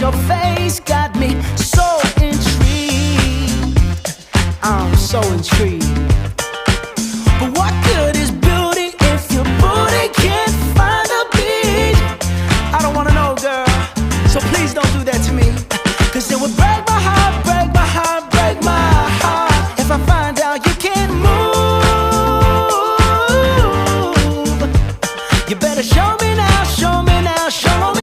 your face got me so intrigued. I'm so intrigued. But what good is beauty if your booty can't find a beat? I don't wanna know, girl, so please don't do that to me, 'cause it would break my